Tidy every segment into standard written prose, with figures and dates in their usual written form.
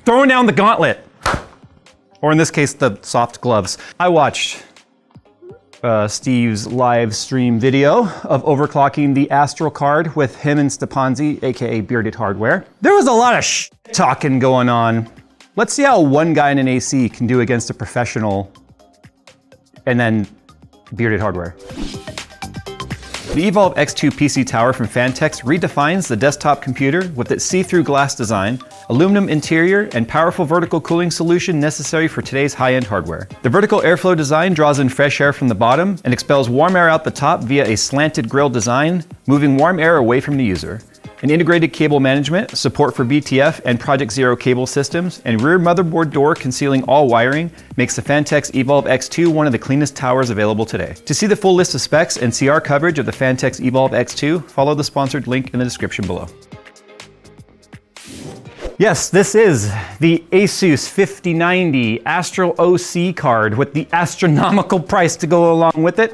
throwing down the gauntlet. Or in this case, the soft gloves. I watched Steve's live stream video of overclocking the Astral card with him and Stepanzi, aka Bearded Hardware. There was a lot of talking going on. Let's see how one guy in an AC can do against a professional and then Bearded Hardware. The Evolve X2 PC Tower from Fantex redefines the desktop computer with its see-through glass design, aluminum interior, and powerful vertical cooling solution necessary for today's high-end hardware. The vertical airflow design draws in fresh air from the bottom and expels warm air out the top via a slanted grille design, moving warm air away from the user. An integrated cable management, support for BTF and Project Zero cable systems, and rear motherboard door concealing all wiring makes the Fantex Evolve X2 one of the cleanest towers available today. To see the full list of specs and CR coverage of the Fantex Evolve X2, follow the sponsored link in the description below. Yes, this is the Asus 5090 Astral OC card with the astronomical price to go along with it.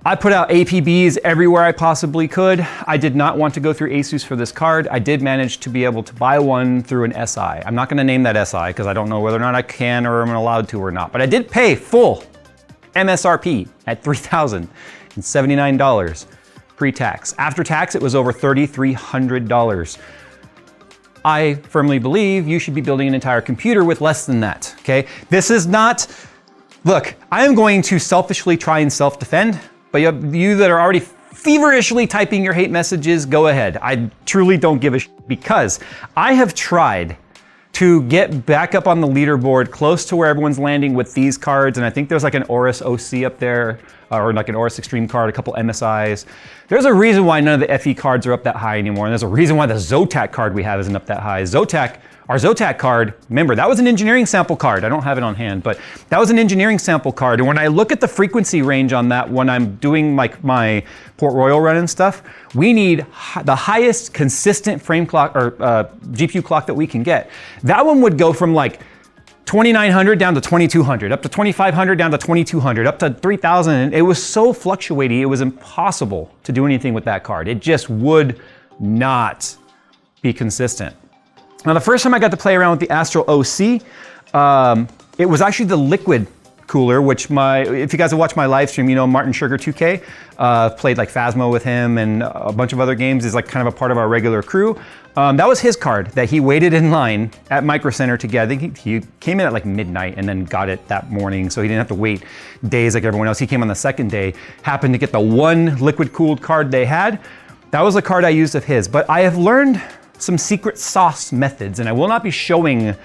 I put out APBs everywhere I possibly could. I did not want to go through Asus for this card. I did manage to be able to buy one through an SI. I'm not gonna name that SI because I don't know whether or not I can or I'm allowed to or not, but I did pay full MSRP at $3,079 pre-tax. After tax, it was over $3,300. I firmly believe you should be building an entire computer with less than that, okay? This is not, look, I am going to selfishly try and self-defend, but you that are already feverishly typing your hate messages, go ahead. I truly don't give a shit because I have tried to get back up on the leaderboard close to where everyone's landing with these cards, and I think there's like an Aorus OC up there, or like an Aorus Extreme card, a couple MSIs. There's a reason why none of the FE cards are up that high anymore, and there's a reason why the Zotac card we have isn't up that high. Our Zotac card, remember, that was an engineering sample card. I don't have it on hand, but that was an engineering sample card. And when I look at the frequency range on that when I'm doing like my Port Royal run and stuff, we need the highest consistent frame clock or GPU clock that we can get. That one would go from like 2,900 down to 2,200, up to 2,500 down to 2,200, up to 3,000. It was so fluctuating, it was impossible to do anything with that card. It just would not be consistent. Now, the first time I got to play around with the Astral OC, it was actually the liquid cooler, which if you guys have watched my live stream, you know Martin Sugar 2K, played like Phasmo with him and a bunch of other games. He's like kind of a part of our regular crew. That was his card that he waited in line at Micro Center to get. I think he came in at like midnight and then got it that morning, so he didn't have to wait days like everyone else. He came on the second day, happened to get the one liquid cooled card they had. That was the card I used of his, but I have learned some secret sauce methods, and I will not be showing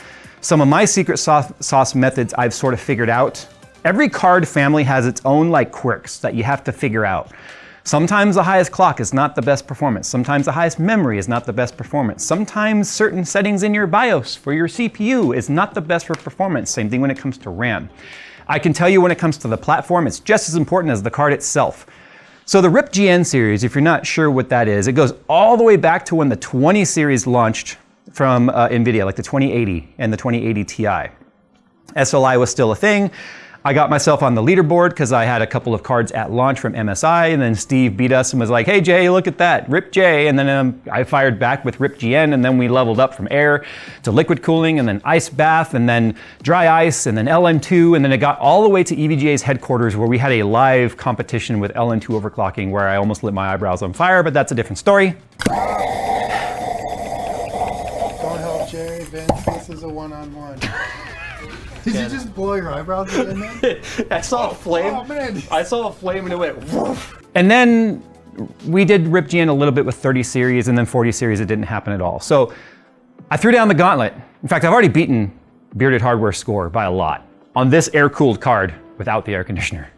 some of my secret sauce methods I've sort of figured out. Every card family has its own like quirks that you have to figure out. Sometimes the highest clock is not the best performance. Sometimes the highest memory is not the best performance. Sometimes certain settings in your BIOS for your CPU is not the best for performance. Same thing when it comes to RAM. I can tell you when it comes to the platform, it's just as important as the card itself. So the RIPGN series, if you're not sure what that is, it goes all the way back to when the 20 series launched from NVIDIA, like the 2080 and the 2080 Ti. SLI was still a thing. I got myself on the leaderboard because I had a couple of cards at launch from MSI, and then Steve beat us and was like, hey Jay, look at that, RIPJ, and then I fired back with RIPGN, and then we leveled up from air to liquid cooling, and then ice bath, and then dry ice, and then LN2, and then it got all the way to EVGA's headquarters where we had a live competition with LN2 overclocking where I almost lit my eyebrows on fire, but that's a different story. Don't help Jay, Vince, this is a one-on-one. Did you just blow your eyebrows again, man? I saw a flame. Oh, man. I saw a flame and it went woof. And then we did RIPGN a little bit with 30 series, and then 40 series, it didn't happen at all. So I threw down the gauntlet. In fact, I've already beaten Bearded Hardware score by a lot on this air-cooled card without the air conditioner.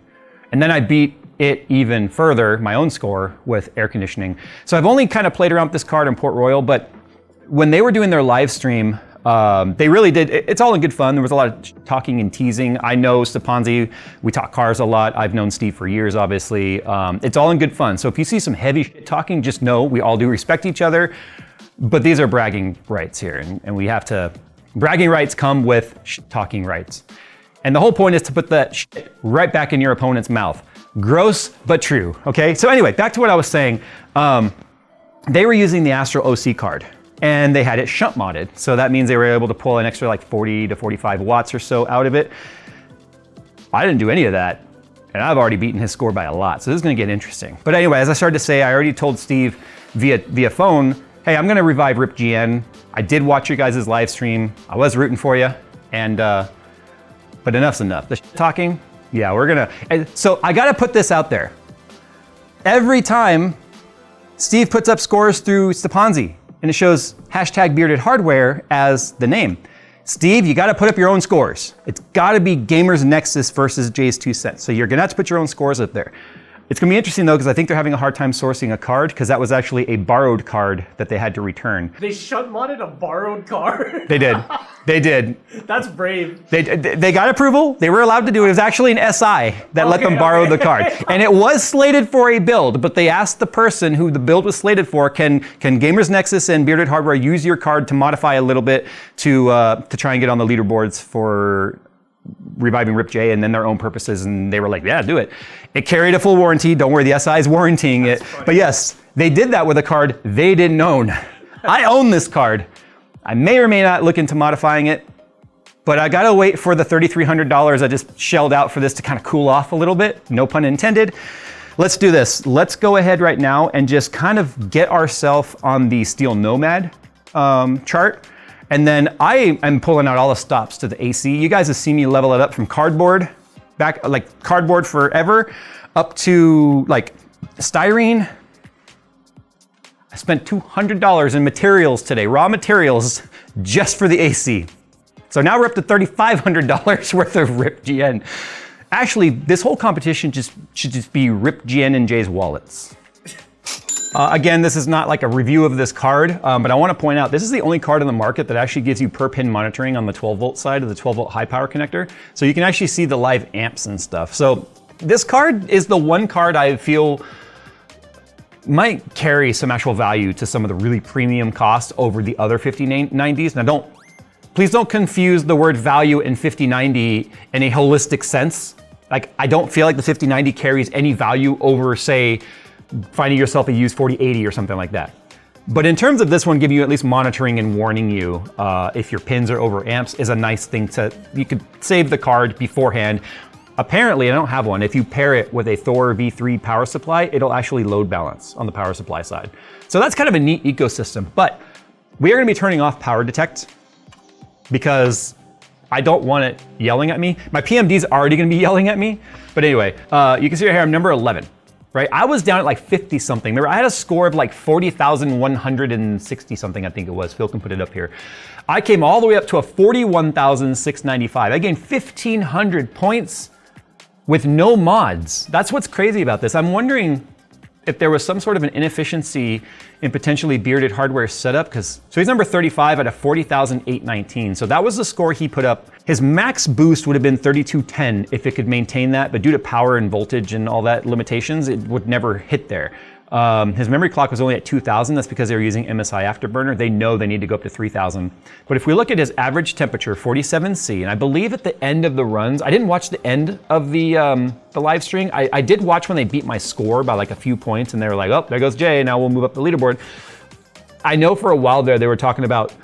And then I beat it even further, my own score, with air conditioning. So I've only kind of played around with this card in Port Royal, but when they were doing their live stream, they really did. It's all in good fun. There was a lot of talking and teasing. I know Stepanzi, we talk cars a lot. I've known Steve for years, obviously. It's all in good fun. So if you see some heavy shit talking, just know we all do respect each other. But these are bragging rights here, and we have to, bragging rights come with talking rights. And the whole point is to put that shit right back in your opponent's mouth. Gross, but true, okay? So anyway, back to what I was saying. They were using the Astral OC card. and they had it shunt modded. So that means they were able to pull an extra like 40 to 45 watts or so out of it. I didn't do any of that, and I've already beaten his score by a lot. So this is gonna get interesting. But anyway, as I started to say, I already told Steve via phone, hey, I'm gonna revive RIPGN. I did watch your guys' live stream. I was rooting for you, and but enough's enough. The talking, yeah, we're gonna, and so I gotta put this out there. Every time Steve puts up scores through Stepanzi, and it shows hashtag bearded hardware as the name. Steve, you gotta put up your own scores. It's gotta be GamersNexus versus Jay's 2 cents. So you're gonna have to put your own scores up there. It's gonna be interesting though, because I think they're having a hard time sourcing a card, because that was actually a borrowed card that they had to return. They shunt modded a borrowed card? They did. They did. That's brave. They got approval. They were allowed to do it. It was actually an SI that let them borrow the card. And it was slated for a build, but they asked the person who the build was slated for, can GamersNexus and Bearded Hardware use your card to modify a little bit to try and get on the leaderboards for reviving RIPJ and then their own purposes, and they were like, yeah, do it. It carried a full warranty. Don't worry, the SI is warrantying it. But yes, they did that with a card they didn't own. I own this card. I may or may not look into modifying it, but I gotta wait for the $3,300 I just shelled out for this to kind of cool off a little bit. No pun intended. Let's do this. Let's go ahead right now and just kind of get ourselves on the Steel Nomad chart. And then I am pulling out all the stops to the AC. You guys have seen me level it up from cardboard, back like cardboard forever, up to like styrene. I spent $200 in materials today, raw materials, just for the AC. So now we're up to $3,500 worth of RIPGN. Actually, this whole competition should just be RIPGN and Jay's wallets. Again, this is not like a review of this card, but I want to point out this is the only card on the market that actually gives you per pin monitoring on the 12 volt side of the 12 volt high power connector. So you can actually see the live amps and stuff. So this card is the one card I feel might carry some actual value to some of the really premium costs over the other 5090s. Now please don't confuse the word value in 5090 in a holistic sense. Like, I don't feel like the 5090 carries any value over, say, finding yourself a used 4080 or something like that. But in terms of this one, giving you at least monitoring and warning you if your pins are over amps is a nice thing you could save the card beforehand. Apparently, I don't have one. If you pair it with a Thor V3 power supply, it'll actually load balance on the power supply side. So that's kind of a neat ecosystem. But we are gonna be turning off power detect because I don't want it yelling at me. My PMD is already gonna be yelling at me. But anyway, you can see right here, I'm number 11. Right, I was down at like 50 something. I had a score of like 40,160 something, I think it was. Phil can put it up here. I came all the way up to a 41,695. I gained 1,500 points with no mods. That's what's crazy about this. I'm wondering if there was some sort of an inefficiency in potentially Bearded Hardware setup, so he's number 35 at a 40,819. So that was the score he put up. His max boost would have been 3210 if it could maintain that, but due to power and voltage and all that limitations, it would never hit there. His memory clock was only at 2,000. That's because they were using MSI Afterburner. They know they need to go up to 3,000. But if we look at his average temperature, 47C, and I believe at the end of the runs, I didn't watch the end of the live stream. I did watch when they beat my score by like a few points, and they were like, oh, there goes Jay, now we'll move up the leaderboard. I know for a while there, they were talking about,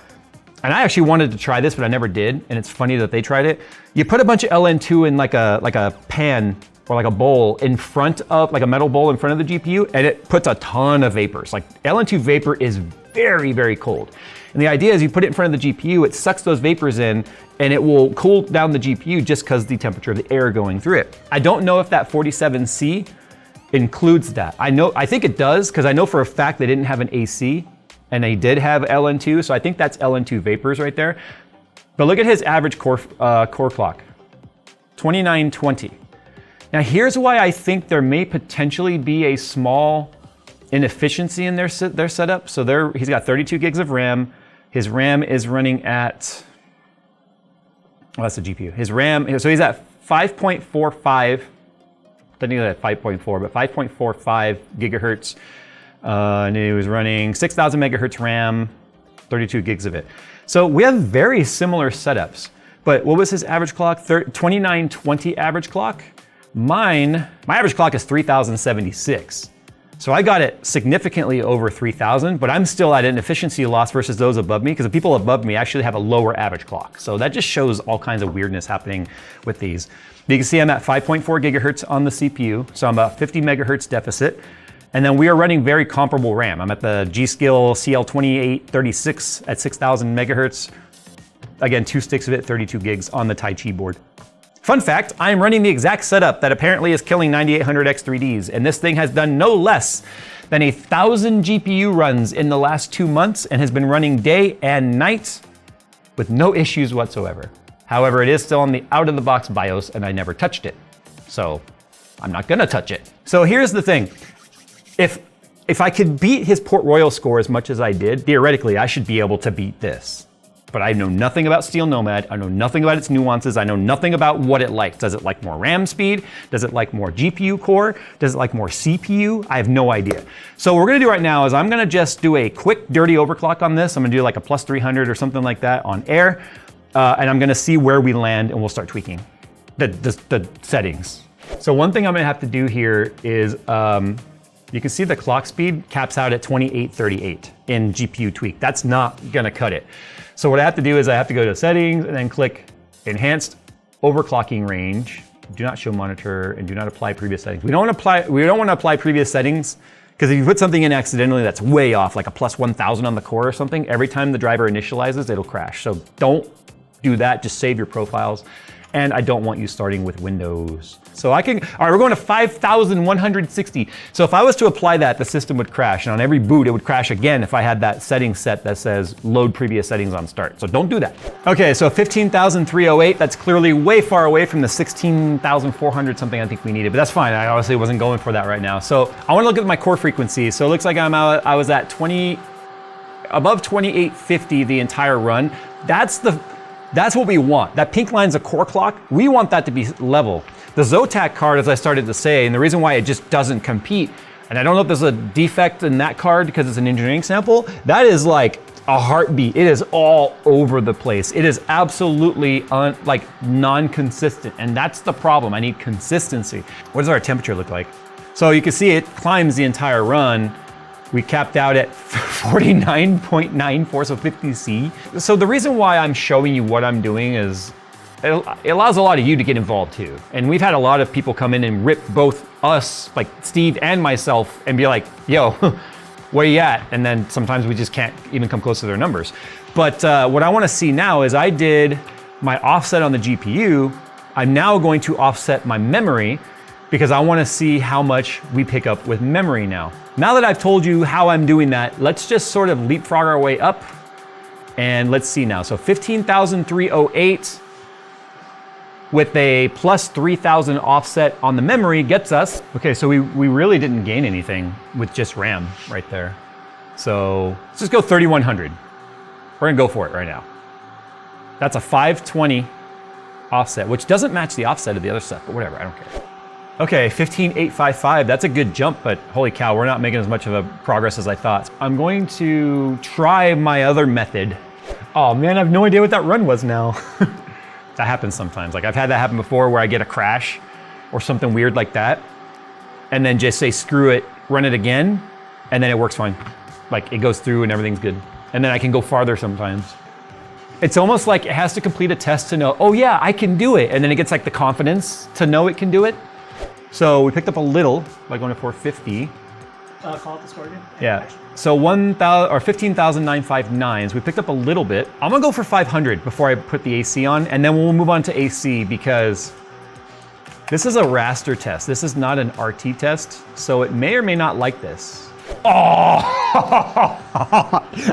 and I actually wanted to try this, but I never did, and it's funny that they tried it. You put a bunch of LN2 in like a pan, or like a bowl in front of, like a metal bowl in front of the GPU, and it puts a ton of vapors. Like LN2 vapor is very, very cold. And the idea is you put it in front of the GPU, it sucks those vapors in, and it will cool down the GPU just because the temperature of the air going through it. I don't know if that 47C includes that. I think it does, because I know for a fact they didn't have an AC, and they did have LN2, so I think that's LN2 vapors right there. But look at his average core clock, 2920. Now here's why I think there may potentially be a small inefficiency in their setup. So he's got 32 gigs of RAM. His RAM is running at, oh, that's the GPU. His RAM, so he's at 5.45, I think he's at 5.4, but 5.45 gigahertz. And he was running 6,000 megahertz RAM, 32 gigs of it. So we have very similar setups. But what was his average clock? 2920 average clock. My average clock is 3,076. So I got it significantly over 3,000, but I'm still at an efficiency loss versus those above me because the people above me actually have a lower average clock. So that just shows all kinds of weirdness happening with these. You can see I'm at 5.4 gigahertz on the CPU, so I'm about 50 megahertz deficit. And then we are running very comparable RAM. I'm at the G.Skill CL2836 at 6,000 megahertz. Again, 2 sticks of it, 32 gigs on the Tai Chi board. Fun fact, I am running the exact setup that apparently is killing 9800 X3Ds, and this thing has done no less than 1,000 GPU runs in the last 2 months and has been running day and night with no issues whatsoever. However, it is still on the out-of-the-box BIOS and I never touched it. So I'm not gonna touch it. So here's the thing. If I could beat his Port Royal score as much as I did, theoretically, I should be able to beat this. But I know nothing about Steel Nomad. I know nothing about its nuances. I know nothing about what it likes. Does it like more RAM speed? Does it like more GPU core? Does it like more CPU? I have no idea. So what we're gonna do right now is I'm gonna just do a quick dirty overclock on this. I'm gonna do like a plus 300 or something like that on air. And I'm gonna see where we land and we'll start tweaking the settings. So one thing I'm gonna have to do here is, you can see the clock speed caps out at 2838 in GPU tweak. That's not gonna cut it. So what I have to do is I have to go to settings and then click enhanced overclocking range, do not show monitor, and do not apply previous settings. We don't want to apply previous settings because if you put something in accidentally that's way off, like a plus 1000 on the core or something, every time the driver initializes, it'll crash. So don't do that, just save your profiles. And I don't want you starting with Windows. So I can, all right, we're going to 5,160. So if I was to apply that, the system would crash. And on every boot, it would crash again if I had that setting set that says load previous settings on start. So don't do that. Okay, so 15,308, that's clearly way far away from the 16,400 something I think we needed, but that's fine. I honestly wasn't going for that right now. So I want to look at my core frequency. So it looks like I was at above 2850 the entire run. That's what we want. That pink line's a core clock. We want that to be level. The Zotac card, as I started to say, and the reason why it just doesn't compete, and I don't know if there's a defect in that card because it's an engineering sample, that is like a heartbeat. It is all over the place. It is absolutely non-consistent, and that's the problem. I need consistency. What does our temperature look like? So you can see it climbs the entire run. We capped out at 49.94, so 50C. So the reason why I'm showing you what I'm doing is it allows a lot of you to get involved too. And we've had a lot of people come in and rip both us, like Steve and myself, and be like, yo, where you at? And then sometimes we just can't even come close to their numbers. But what I wanna see now is I did my offset on the GPU. I'm now going to offset my memory because I wanna see how much we pick up with memory now. Now that I've told you how I'm doing that, let's just sort of leapfrog our way up and let's see now. So 15,308 with a plus 3,000 offset on the memory gets us. Okay, so we really didn't gain anything with just RAM right there. So let's just go 3,100. We're gonna go for it right now. That's a 520 offset, which doesn't match the offset of the other stuff, but whatever, I don't care. Okay, 15,855, that's a good jump, but holy cow, we're not making as much of a progress as I thought. I'm going to try my other method. Oh man, I have no idea what that run was now. That happens sometimes. Like I've had that happen before where I get a crash or something weird like that, and then just say, screw it, run it again, and then it works fine. Like it goes through and everything's good. And then I can go farther sometimes. It's almost like it has to complete a test to know, oh yeah, I can do it. And then it gets like the confidence to know it can do it. So we picked up a little by going to 450. Call it the score again. Yeah. So 15,959. So we picked up a little bit. I'm gonna go for 500 before I put the AC on, and then we'll move on to AC because this is a raster test. This is not an RT test, so it may or may not like this. Oh!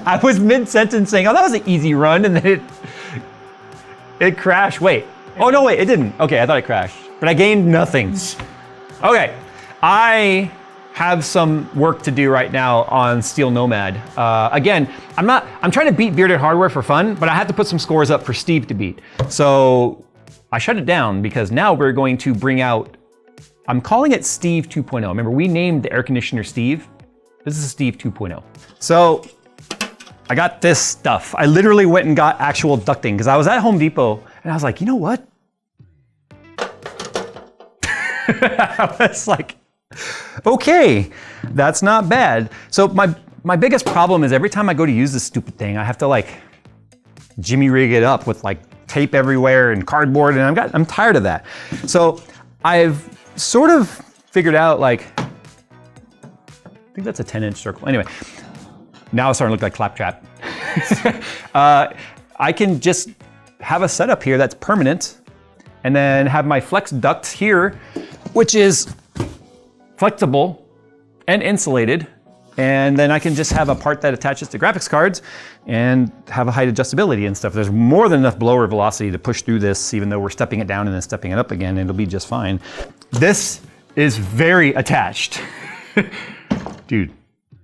I was mid-sentence saying, oh, that was an easy run, and then it crashed. Wait. Oh no, wait, it didn't. Okay, I thought it crashed, but I gained nothing. Okay, I have some work to do right now on Steel Nomad. Again, I'm trying to beat Bearded Hardware for fun, but I have to put some scores up for Steve to beat. So I shut it down because now we're going to bring out, I'm calling it Steve 2.0. Remember, we named the air conditioner Steve. This is Steve 2.0. So I got this stuff. I literally went and got actual ducting because I was at Home Depot and I was like, you know what? I was like, Okay, that's not bad. So my biggest problem is every time I go to use this stupid thing, I have to like jimmy rig it up with like tape everywhere and cardboard, and I'm tired of that. So I've sort of figured out like, I think that's a 10-inch circle. Anyway, now it's starting to look like Claptrap. I can just have a setup here that's permanent and then have my flex duct here, which is flexible and insulated. And then I can just have a part that attaches to graphics cards and have a height adjustability and stuff. There's more than enough blower velocity to push through this, even though we're stepping it down and then stepping it up again, it'll be just fine. This is very attached. Dude,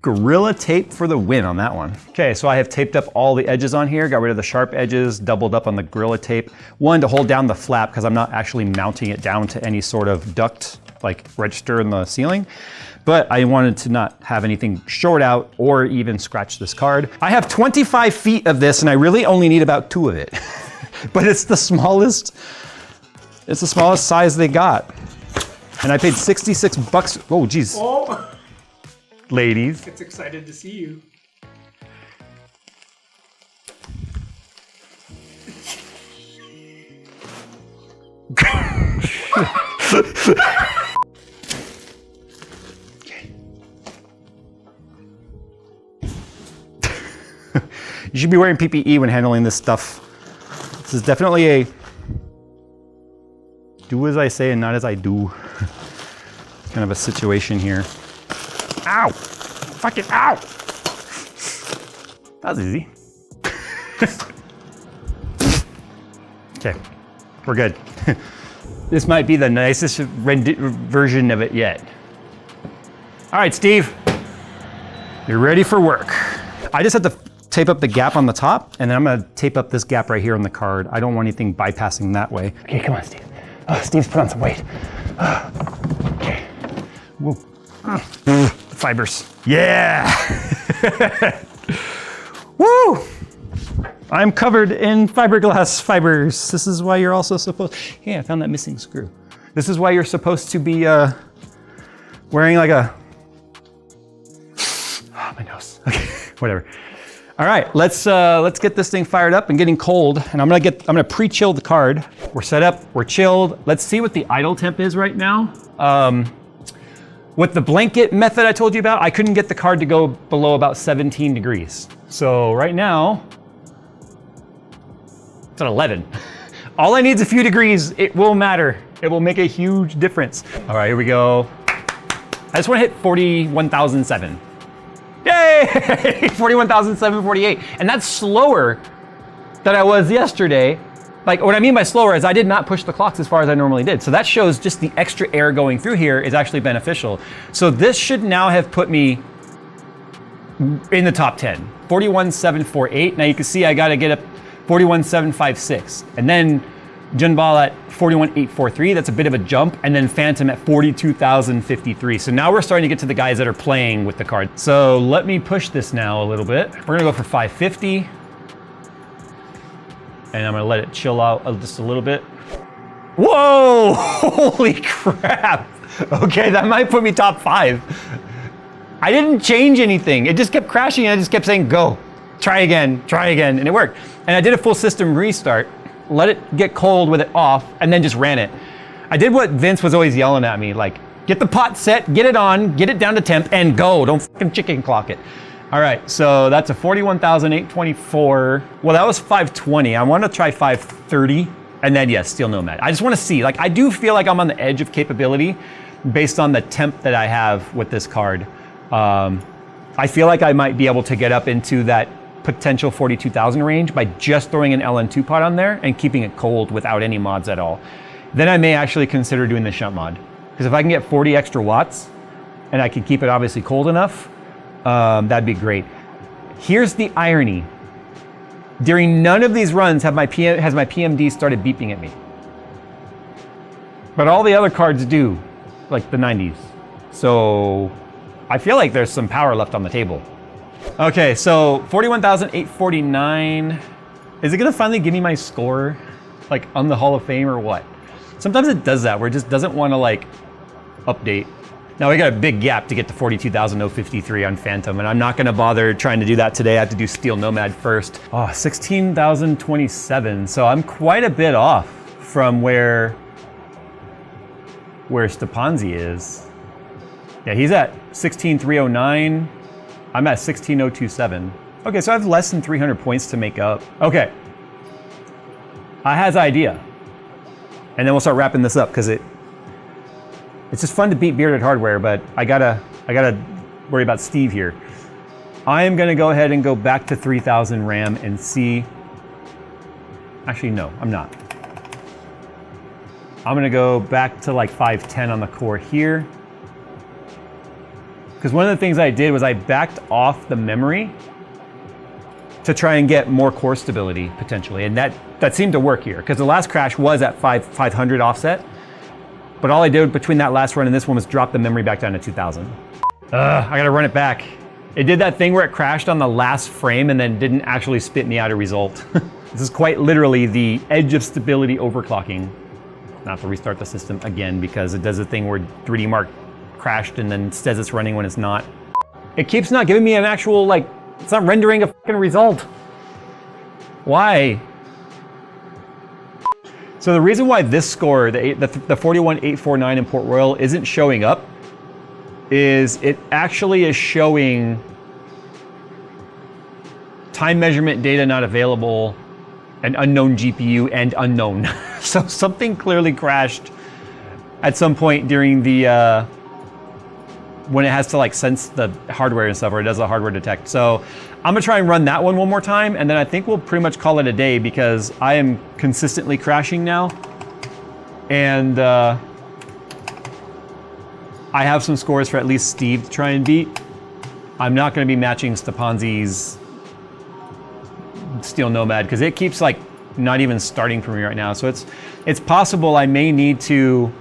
Gorilla Tape for the win on that one. Okay, so I have taped up all the edges on here, got rid of the sharp edges, doubled up on the Gorilla Tape. One, to hold down the flap, because I'm not actually mounting it down to any sort of duct, like register in the ceiling. But I wanted to not have anything short out or even scratch this card. I have 25 feet of this and I really only need about 2 of it. But it's the smallest size they got. And I paid 66 bucks. Oh, geez. Oh, Ladies. it's excited to see you. You should be wearing PPE when handling this stuff. This is definitely a do as I say and not as I do kind of a situation here. Ow! Fucking ow! That was easy. Okay, we're good. This might be the nicest version of it yet. All right, Steve, you're ready for work. I just have to tape up the gap on the top, and then I'm gonna tape up this gap right here on the card. I don't want anything bypassing that way. Okay, come on, Steve. Oh, Steve's put on some weight. Okay. Whoa. The fibers. Yeah! Woo! I'm covered in fiberglass fibers. This is why you're also supposed, hey, I found that missing screw. This is why you're supposed to be wearing like a, oh, my nose. Okay, whatever. All right, let's get this thing fired up and getting cold. And I'm gonna pre-chill the card. We're set up, we're chilled. Let's see what the idle temp is right now. With the blanket method I told you about, I couldn't get the card to go below about 17 degrees. So right now, it's at 11. All I need is a few degrees. It will matter. It will make a huge difference. All right, here we go. I just wanna hit 41,007. Yay! 41,748. And that's slower than I was yesterday. Like, what I mean by slower is I did not push the clocks as far as I normally did. So that shows just the extra air going through here is actually beneficial. So this should now have put me in the top 10. 41,748. Now you can see I gotta get up 41,756. And then Junball at 41,843, that's a bit of a jump, and then Phantom at 42,053. So now we're starting to get to the guys that are playing with the card. So let me push this now a little bit. We're gonna go for 550. And I'm gonna let it chill out just a little bit. Whoa, holy crap. Okay, that might put me top 5. I didn't change anything. It just kept crashing and I just kept saying, go, try again, and it worked. And I did a full system restart, let it get cold with it off, and then just ran it. I did what Vince was always yelling at me, like, get the pot set, get it on, get it down to temp, and go. Don't fucking chicken clock it. All right, so that's a 41,824. Well, that was 520. I want to try 530, and then yes, steel nomad. I just want to see, like, I do feel like I'm on the edge of capability based on the temp that I have with this card. I feel like I might be able to get up into that potential 42,000 range by just throwing an LN2 pot on there and keeping it cold without any mods at all. Then I may actually consider doing the shunt mod. Because if I can get 40 extra watts and I can keep it obviously cold enough, that'd be great. Here's the irony. During none of these runs has my PMD started beeping at me. But all the other cards do, like the 90s. So I feel like there's some power left on the table. Okay, so 41,849. Is it gonna finally give me my score, like on the Hall of Fame or what? Sometimes it does that, where it just doesn't wanna like update. Now we got a big gap to get to 42,053 on Phantom, and I'm not gonna bother trying to do that today. I have to do Steel Nomad first. Oh, 16,027. So I'm quite a bit off from where Stepanzi is. Yeah, he's at 16,309. I'm at 16,027. Okay, so I have less than 300 points to make up. Okay. I has an idea. And then we'll start wrapping this up because it's just fun to beat Bearded Hardware, but I gotta worry about Steve here. I am gonna go ahead and go back to 3,000 RAM and see. Actually, no, I'm not. I'm gonna go back to like 510 on the core here. Because one of the things I did was I backed off the memory to try and get more core stability potentially, and that seemed to work here because the last crash was at 500 offset, but all I did between that last run and this one was drop the memory back down to 2,000. I gotta run it back. It did that thing where it crashed on the last frame and then didn't actually spit me out a result. This is quite literally the edge of stability overclocking. I have to restart the system again because it does a thing where 3D Mark crashed and then says it's running when it's not. It keeps not giving me an actual, like, it's not rendering a fucking result. Why? So the reason why this score, the 41,849 in Port Royal isn't showing up is it actually is showing time measurement data not available, an unknown GPU, and unknown. So something clearly crashed at some point during the, when it has to like sense the hardware and stuff, or it does a hardware detect. So I'm gonna try and run that one more time, and then I think we'll pretty much call it a day because I am consistently crashing now. And I have some scores for at least Steve to try and beat. I'm not gonna be matching Stepanzi's Steel Nomad because it keeps like not even starting for me right now. So it's possible I may need to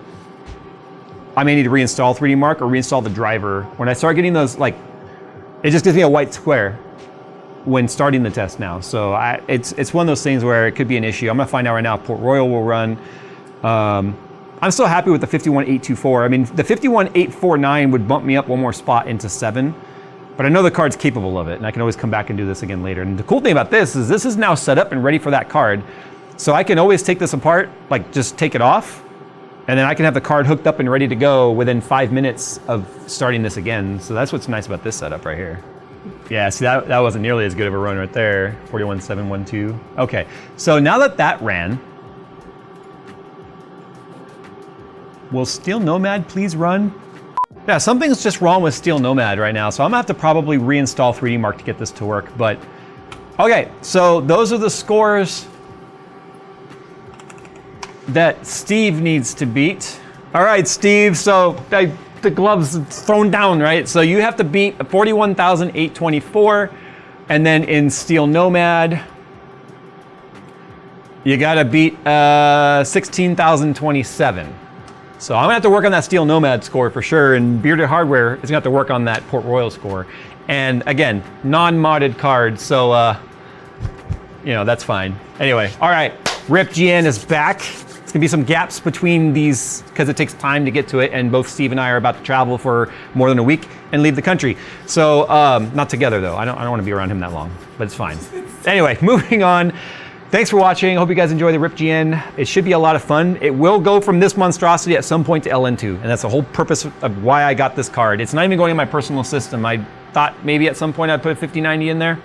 reinstall 3D Mark or reinstall the driver. When I start getting those, like, it just gives me a white square when starting the test now. So it's one of those things where it could be an issue. I'm gonna find out right now if Port Royal will run. I'm still happy with the 51,824. I mean, the 51,849 would bump me up one more spot into 7, but I know the card's capable of it, and I can always come back and do this again later. And the cool thing about this is now set up and ready for that card. So I can always take this apart, like just take it off, and then I can have the card hooked up and ready to go within 5 minutes of starting this again. So that's what's nice about this setup right here. Yeah, see, that wasn't nearly as good of a run right there. 41,712. Okay, so now that ran, will Steel Nomad please run? Yeah, something's just wrong with Steel Nomad right now, so I'm gonna have to probably reinstall 3D Mark to get this to work, but okay, so those are the scores that Steve needs to beat. All right, Steve, so the glove's thrown down, right? So you have to beat 41,824, and then in Steel Nomad, you gotta beat 16,027. So I'm gonna have to work on that Steel Nomad score for sure, and Bearded Hardware is gonna have to work on that Port Royal score. And again, non-modded cards, so you know, that's fine. Anyway, all right, RIPGN is back. It's gonna be some gaps between these because it takes time to get to it, and both Steve and I are about to travel for more than a week and leave the country. So, not together though. I don't wanna be around him that long, but it's fine. Anyway, moving on. Thanks for watching. Hope you guys enjoy the RIPGN. It should be a lot of fun. It will go from this monstrosity at some point to LN2, and that's the whole purpose of why I got this card. It's not even going in my personal system. I thought maybe at some point I'd put a 5090 in there.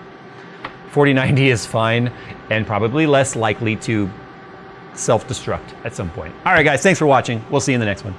4090 is fine, and probably less likely to self-destruct at some point. All right, guys, thanks for watching. We'll see you in the next one.